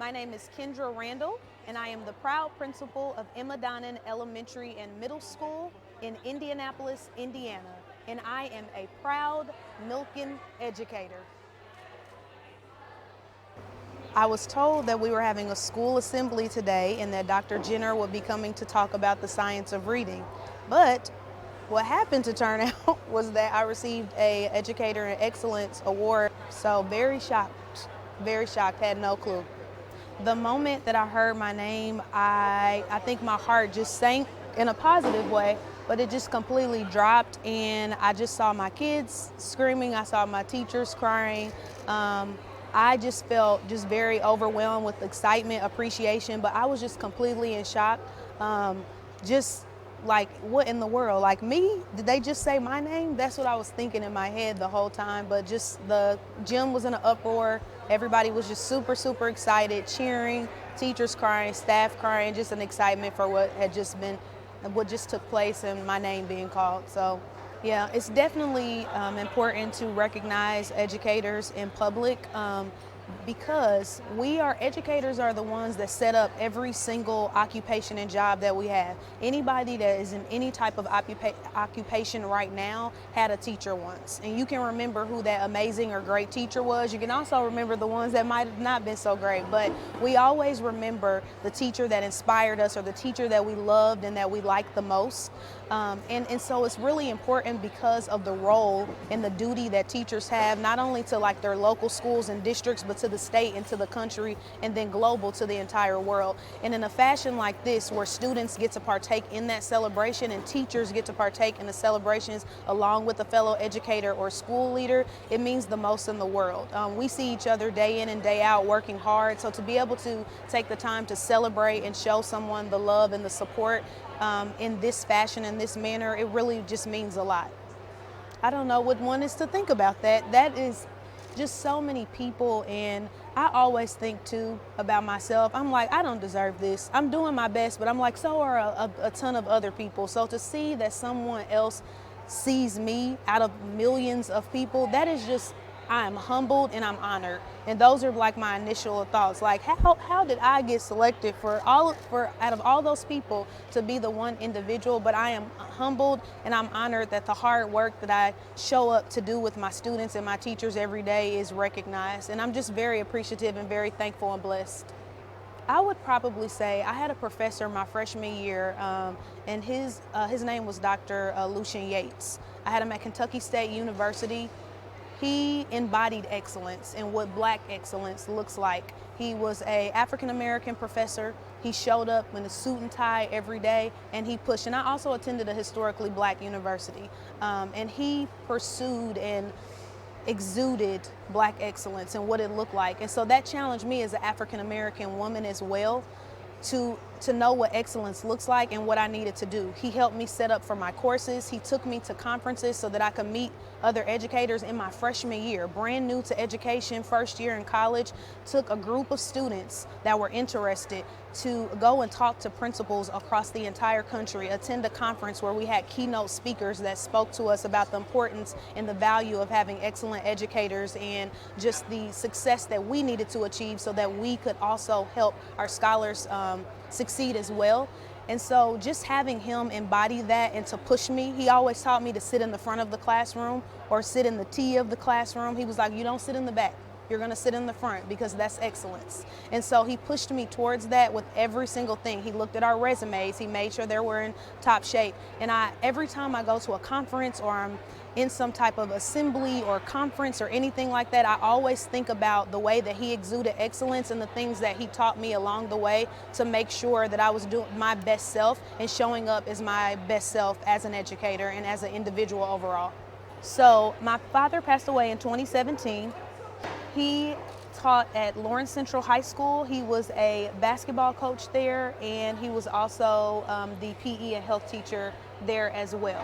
My name is Kendra Randle, and I am the proud principal of Emma Donnan Elementary and Middle School in Indianapolis, Indiana, and I am a proud Milken educator. I was told that we were having a school assembly today and that Dr. Jenner would be coming to talk about the science of reading. But what happened to turn out was that I received a Educator in Excellence award. So very shocked, had no clue. The moment that I heard my name, I think my heart just sank in a positive way, but it just completely dropped, and I just saw my kids screaming, I saw my teachers crying. I just felt just very overwhelmed with excitement, appreciation, but I was just completely in shock. Just like, what in the world? Like, me? Did they just say my name? That's what I was thinking in my head the whole time, but just the gym was in an uproar. Everybody was just super, super excited, cheering, teachers crying, staff crying, just an excitement for what just took place and my name being called. So yeah, it's definitely important to recognize educators in public because educators are the ones that set up every single occupation and job that we have. Anybody that is in any type of occupation right now had a teacher once. And you can remember who that amazing or great teacher was. You can also remember the ones that might have not been so great, but we always remember the teacher that inspired us or the teacher that we loved and that we liked the most. And so it's really important because of the role and the duty that teachers have, not only to like their local schools and districts, but to the state and to the country, and then global to the entire world. And in a fashion like this, where students get to partake in that celebration and teachers get to partake in the celebrations along with a fellow educator or school leader, it means the most in the world. We see each other day in and day out working hard, so to be able to take the time to celebrate and show someone the love and the support in this fashion, in this manner, it really just means a lot. I don't know what one is to think about that. That is just so many people, and I always think too about myself. I'm like, I don't deserve this. I'm doing my best, but I'm like, so are a ton of other people. So to see that someone else sees me out of millions of people, that is just, I am humbled and I'm honored. And those are like my initial thoughts. Like, how did I get selected out of all those people to be the one individual? But I am humbled and I'm honored that the hard work that I show up to do with my students and my teachers every day is recognized. And I'm just very appreciative and very thankful and blessed. I would probably say I had a professor my freshman year, and his name was Dr. Lucian Yates. I had him at Kentucky State University. He embodied excellence and what Black excellence looks like. He was an African-American professor. He showed up in a suit and tie every day, and he pushed. And I also attended a historically Black university, and he pursued and exuded Black excellence and what it looked like. And so that challenged me as an African-American woman as well to know what excellence looks like and what I needed to do. He helped me set up for my courses. He took me to conferences so that I could meet other educators in my freshman year, brand new to education, first year in college, took a group of students that were interested to go and talk to principals across the entire country, attend a conference where we had keynote speakers that spoke to us about the importance and the value of having excellent educators and just the success that we needed to achieve so that we could also help our scholars succeed as well. And so just having him embody that and to push me, he always taught me to sit in the front of the classroom or sit in the T of the classroom. He was like, you don't sit in the back. You're gonna sit in the front because that's excellence. And so he pushed me towards that with every single thing. He looked at our resumes, he made sure they were in top shape. And every time I go to a conference or I'm in some type of assembly or conference or anything like that, I always think about the way that he exuded excellence and the things that he taught me along the way to make sure that I was doing my best self and showing up as my best self as an educator and as an individual overall. So my father passed away in 2017. He taught at Lawrence Central High School. He was a basketball coach there, and he was also the PE and health teacher there as well.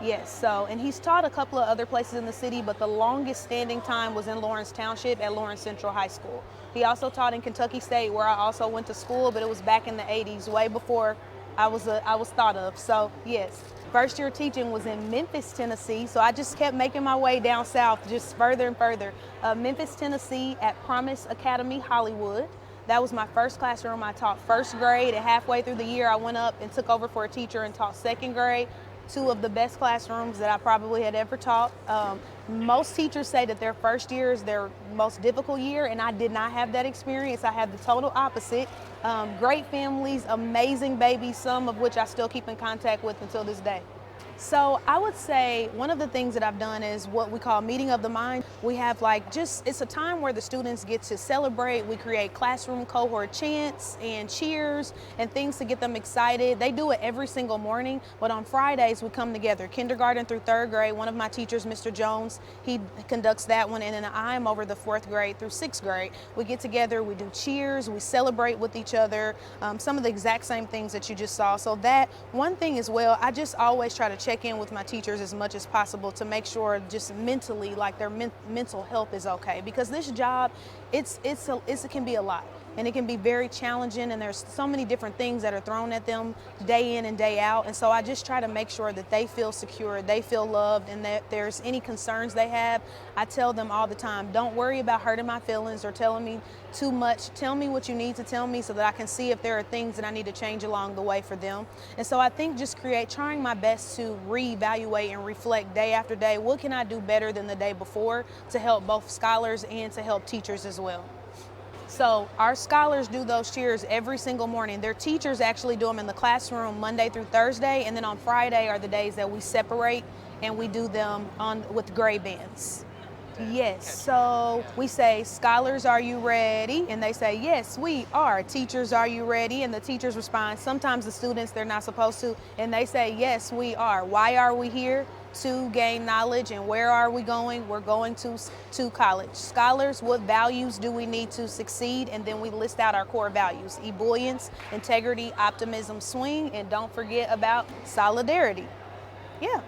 Yes, and he's taught a couple of other places in the city, but the longest standing time was in Lawrence Township at Lawrence Central High School. He also taught in Kentucky State, where I also went to school, but it was back in the 80s, way before I was thought of. So yes, first year teaching was in Memphis, Tennessee. So I just kept making my way down south, just further and further. Memphis, Tennessee at Promise Academy, Hollywood. That was my first classroom. I taught first grade, and halfway through the year, I went up and took over for a teacher and taught second grade. Two of the best classrooms that I probably had ever taught. Most teachers say that their first year is their most difficult year, and I did not have that experience. I had the total opposite. Great families, amazing babies, some of which I still keep in contact with until this day. So I would say one of the things that I've done is what we call meeting of the mind. We have it's a time where the students get to celebrate. We create classroom cohort chants and cheers and things to get them excited. They do it every single morning, but on Fridays we come together, kindergarten through third grade. One of my teachers, Mr. Jones, he conducts that one, and then I'm over the fourth grade through sixth grade. We get together, we do cheers, we celebrate with each other, some of the exact same things that you just saw. So that one thing as well, I just always try to check in with my teachers as much as possible to make sure just mentally, like their mental health is okay, because this job, it can be a lot, and it can be very challenging, and there's so many different things that are thrown at them day in and day out. And so I just try to make sure that they feel secure, they feel loved, and that there's any concerns they have, I tell them all the time, don't worry about hurting my feelings or telling me too much. Tell me what you need to tell me so that I can see if there are things that I need to change along the way for them. And so I think just trying my best to reevaluate and reflect day after day, what can I do better than the day before to help both scholars and to help teachers as well. So our scholars do those cheers every single morning. Their teachers actually do them in the classroom Monday through Thursday, and then on Friday are the days that we separate and we do them with grade bands. Yes, so we say, scholars, are you ready? And they say, yes, we are. Teachers, are you ready? And the teachers respond. Sometimes the students, they're not supposed to, and they say, yes, we are. Why are we here? To gain knowledge. And where are we going? We're going to college. Scholars, what values do we need to succeed? And then we list out our core values: ebullience, integrity, optimism, swing, and don't forget about solidarity. Yeah.